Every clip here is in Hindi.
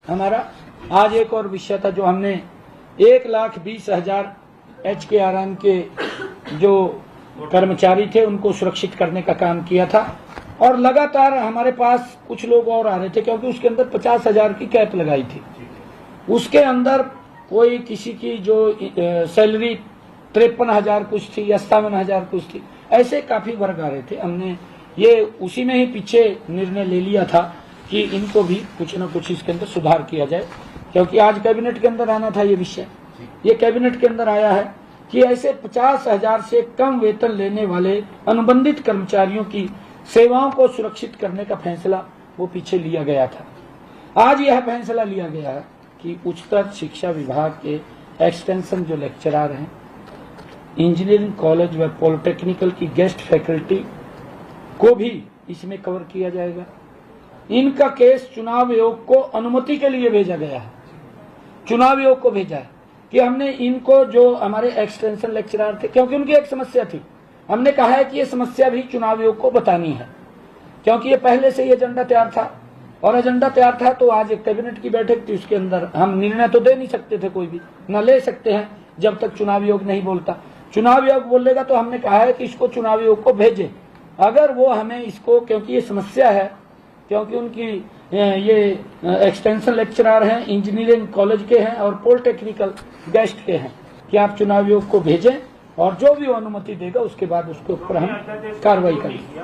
हमारा आज एक और विषय था जो हमने 1,20,000 HKRN के जो कर्मचारी थे उनको सुरक्षित करने का काम किया था। और लगातार हमारे पास कुछ लोग और आ रहे थे क्योंकि उसके अंदर 50,000 की कैप लगाई थी। उसके अंदर कोई किसी की जो सैलरी 53,000 कुछ थी, 57,000 कुछ थी, ऐसे काफी वर्ग आ रहे थे। हमने ये उसी में ही पीछे निर्णय ले लिया था कि इनको भी कुछ न कुछ इसके अंदर सुधार किया जाए, क्योंकि आज कैबिनेट के अंदर आना था ये विषय। ये कैबिनेट के अंदर आया है कि ऐसे 50,000 से कम वेतन लेने वाले अनुबंधित कर्मचारियों की सेवाओं को सुरक्षित करने का फैसला वो पीछे लिया गया था। आज यह फैसला लिया गया है कि उच्चतर शिक्षा विभाग के एक्सटेंशन जो लेक्चरर हैं, इंजीनियरिंग कॉलेज व पॉलिटेक्निकल की गेस्ट फैकल्टी को भी इसमें कवर किया जाएगा। इनका केस चुनाव आयोग को अनुमति के लिए भेजा गया है। चुनाव आयोग को भेजा है कि हमने इनको, जो हमारे एक्सटेंशन लेक्चरर थे, क्योंकि उनकी एक समस्या थी, हमने कहा है कि ये समस्या भी चुनाव आयोग को बतानी है, क्योंकि ये पहले से ही एजेंडा तैयार था। और एजेंडा तैयार था तो आज एक कैबिनेट की बैठक थी, उसके अंदर हम निर्णय तो दे नहीं सकते थे, कोई भी न ले सकते हैं जब तक चुनाव आयोग नहीं बोलता। चुनाव आयोग बोलेगा तो हमने कहा है कि इसको चुनाव आयोग को भेजे। अगर वो हमें इसको, क्योंकि ये समस्या है, क्योंकि उनकी ये एक्सटेंशन लेक्चरर हैं, इंजीनियरिंग कॉलेज के हैं और पॉलिटेक्निकल गेस्ट के हैं, कि आप चुनाव आयोग को भेजें और जो भी वो अनुमति देगा उसके बाद उसके ऊपर हम कार्रवाई करेंगे।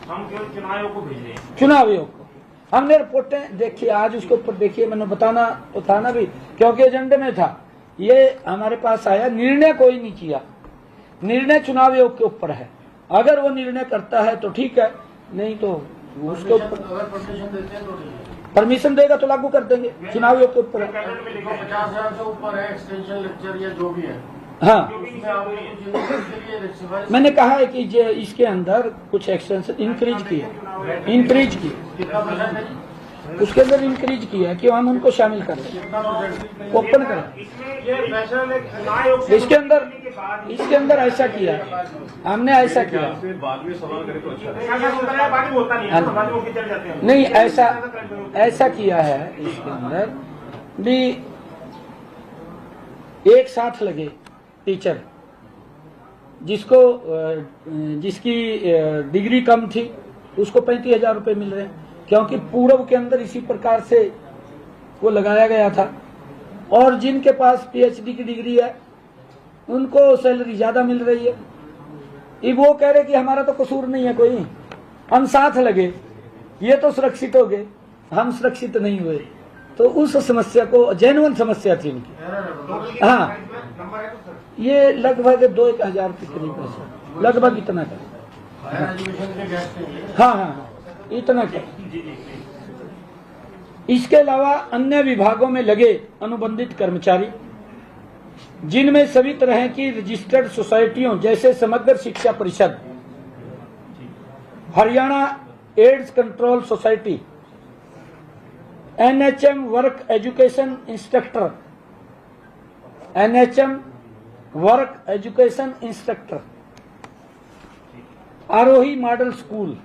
हम केवल चुनाव आयोग को भेज रहे हैं। चुनाव आयोग को हमने रिपोर्टें देखी, आज उसके ऊपर देखिए, मैंने बताना तो था ना भी, क्योंकि एजेंडे में था। ये हमारे पास आया, निर्णय कोई नहीं किया, निर्णय चुनाव आयोग के ऊपर है। अगर वो निर्णय करता है तो ठीक है, नहीं तो उसके ऊपर परमिशन देगा तो लागू कर देंगे। चुनाव आयोग के ऊपर है। 50,000 से ऊपर है एक्सटेंशन लेक्चर या जो भी है। हाँ, मैंने कहा है कि इसके अंदर कुछ एक्सटेंशन इंक्रीज किया, उसके अंदर इंक्रीज किया कि हम उनको शामिल करें, ओपन करें। इसके अंदर ऐसा किया, हमने ऐसा किया। नहीं, ऐसा किया है इसके अंदर भी, एक साथ लगे टीचर जिसकी डिग्री कम थी उसको 35,000 रुपए मिल रहे हैं, क्योंकि पूर्व के अंदर इसी प्रकार से वो लगाया गया था। और जिनके पास PhD की डिग्री है उनको सैलरी ज्यादा मिल रही है। ये वो कह रहे कि हमारा तो कसूर नहीं है कोई, हम साथ लगे, ये तो सुरक्षित हो गए, हम सुरक्षित नहीं हुए। तो उस समस्या को, जेन्युइन समस्या थी इनकी। हाँ, ये लगभग 2-1 हजार के करीब है, लगभग इतना का। हाँ, इतना का। इसके अलावा अन्य विभागों में लगे अनुबंधित कर्मचारी, जिनमें सभी तरह की रजिस्टर्ड सोसाइटियों जैसे समग्र शिक्षा परिषद, Haryana AIDS control society, NHM work education instructor, NHM work education instructor, Aarohi model school,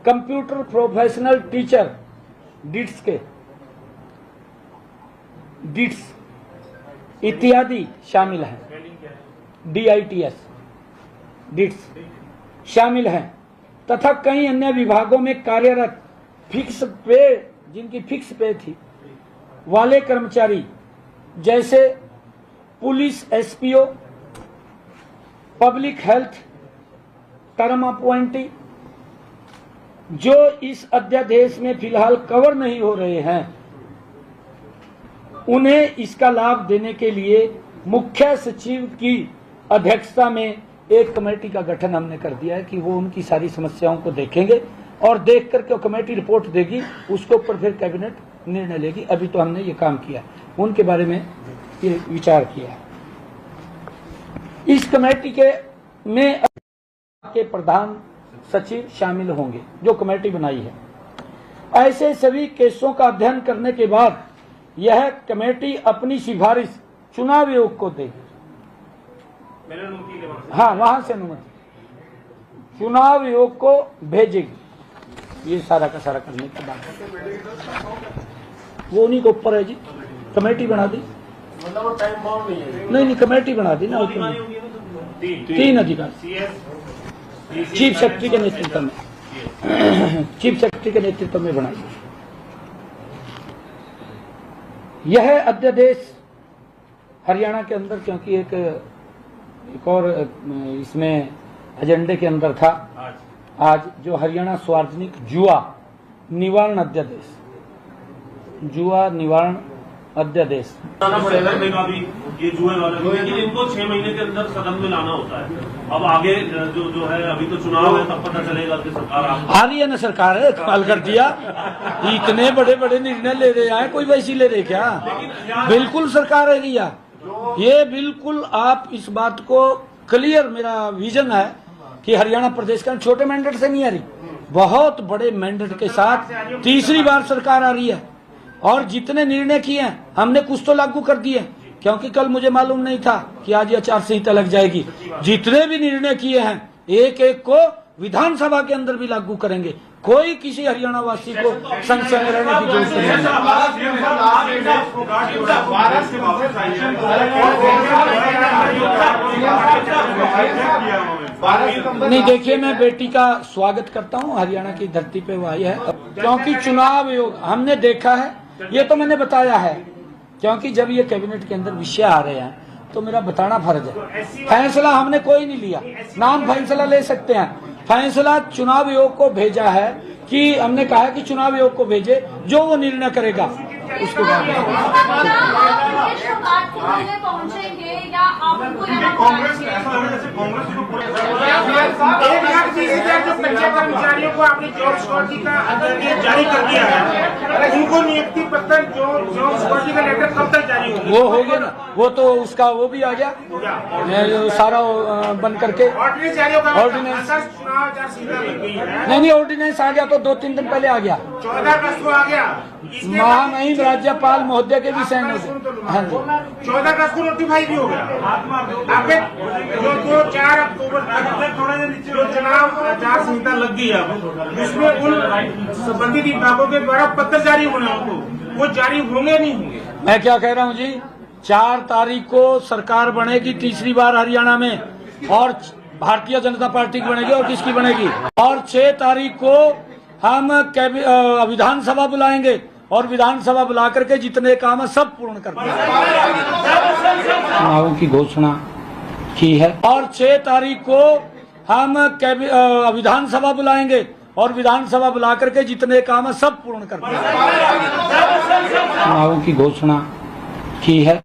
computer professional teacher डिट्स इत्यादि शामिल हैं। DITS डिट्स शामिल हैं तथा कई अन्य विभागों में कार्यरत फिक्स पे, जिनकी फिक्स पे थी, वाले कर्मचारी जैसे police SPO, public health term appointee, जो इस अध्यादेश में फिलहाल कवर नहीं हो रहे हैं, उन्हें इसका लाभ देने के लिए मुख्य सचिव की अध्यक्षता में एक कमेटी का गठन हमने कर दिया है कि वो उनकी सारी समस्याओं को देखेंगे और देख करके कमेटी रिपोर्ट देगी, उसके ऊपर फिर कैबिनेट निर्णय लेगी। अभी तो हमने ये काम किया, उनके बारे में ये विचार किया। इस कमेटी में प्रधान सचिव शामिल होंगे, जो कमेटी बनाई है। ऐसे सभी केसों का अध्ययन करने के बाद यह कमेटी अपनी सिफारिश चुनाव आयोग को देगी। हाँ, वहां से अनुमति चुनाव आयोग को भेजेगी। ये सारा का सारा करने के बाद वो उन्हीं के ऊपर है जी, कमेटी बना दी। मतलब वो टाइम बाउंड नहीं है। नहीं कमेटी बना दी ना, उसमें 3 अधिकारी चीफ सेक्रेटरी के नेतृत्व में, चीफ सेक्रेटरी के नेतृत्व में बनाई। यह अध्यादेश हरियाणा के अंदर, क्योंकि एक और इसमें एजेंडे के अंदर था आज, जो हरियाणा सार्वजनिक जुआ निवारण अध्यादेश, जुआ निवारण अध्यादेश। ये जुए वाले, लेकिन इनको 6 महीने के अंदर सदन में लाना होता है। अब आगे जो है, अभी तो चुनाव है, तब पता चलेगा कि सरकार आ रही है ना, सरकार है, कॉल कर दिया। इतने बड़े बड़े निर्णय ले रहे हैं, कोई वैसी ले रहे क्या? बिल्कुल सरकार है रिया, ये बिल्कुल आप इस बात को क्लियर, मेरा विजन है कि हरियाणा प्रदेश का छोटे मैंडेट से नहीं आ रही, बहुत बड़े मैंडेट के साथ तीसरी बार सरकार आ रही है। और जितने निर्णय किए हैं हमने कुछ तो लागू कर दिए, क्योंकि कल मुझे मालूम नहीं था कि आज ये आचार संहिता लग जाएगी। जितने भी निर्णय किए हैं एक एक को विधानसभा के अंदर भी लागू करेंगे। कोई किसी हरियाणा वासी को संशय में रहने की जरूरत नहीं है। नहीं देखिए, मैं बेटी का स्वागत करता हूं, हरियाणा की धरती पे वो आई है, क्योंकि चुनाव आयोग हमने देखा है, ये तो मैंने बताया है, क्योंकि जब ये कैबिनेट के अंदर विषय आ रहे हैं तो मेरा बताना फर्ज है। फैसला हमने कोई नहीं लिया, नाम फैसला ले सकते हैं, फैसला चुनाव आयोग को भेजा है कि हमने कहा है कि चुनाव आयोग को भेजे, जो वो निर्णय करेगा उसके बाद पहुंचेंगे या आपको कांग्रेस जो कच्चे कर्मचारियों को आपने जॉब सिक्योरिटी का अध्यादेश जारी कर दिया है, उनको नियुक्ति पत्र जॉब सिक्योरिटी का लेटर कब तक जारी होगा? वो हो गया ना, वो तो उसका वो भी आ गया सारा बन करके। ऑर्डिनेंस जारी होगा, ऑर्डिनेंस चुनाव आचार संहिता लग गई है। नहीं ऑर्डिनेंस आ गया तो 2-3 दिन पहले आ गया। 14 अगस्त को आ गया। महामहिम राज्यपाल महोदय के भी साइन हो गए। हाँ जी, 14 अगस्त को नोटिफाई भी हो गया। आपके जो 4 अक्टूबर तक जो चुनाव आचार संहिता लग गई है, जिसमें उन संबंधित विभागों के द्वारा पत्र जारी होने होंगे, वो जारी होंगे नहीं होंगे? मैं क्या कह रहा हूँ जी, 4 तारीख को सरकार बनेगी तीसरी बार हरियाणा में, और भारतीय जनता पार्टी की बनेगी, और किसकी बनेगी? और 6 तारीख को हम विधानसभा बुलाएंगे, और विधानसभा बुला करके जितने काम है सब पूर्ण कर देंगे। चुनावों की घोषणा की है, और 6 तारीख को हम विधानसभा बुलाएंगे, और विधानसभा बुला करके जितने काम है सब पूर्ण कर देंगे। चुनावों की घोषणा की है।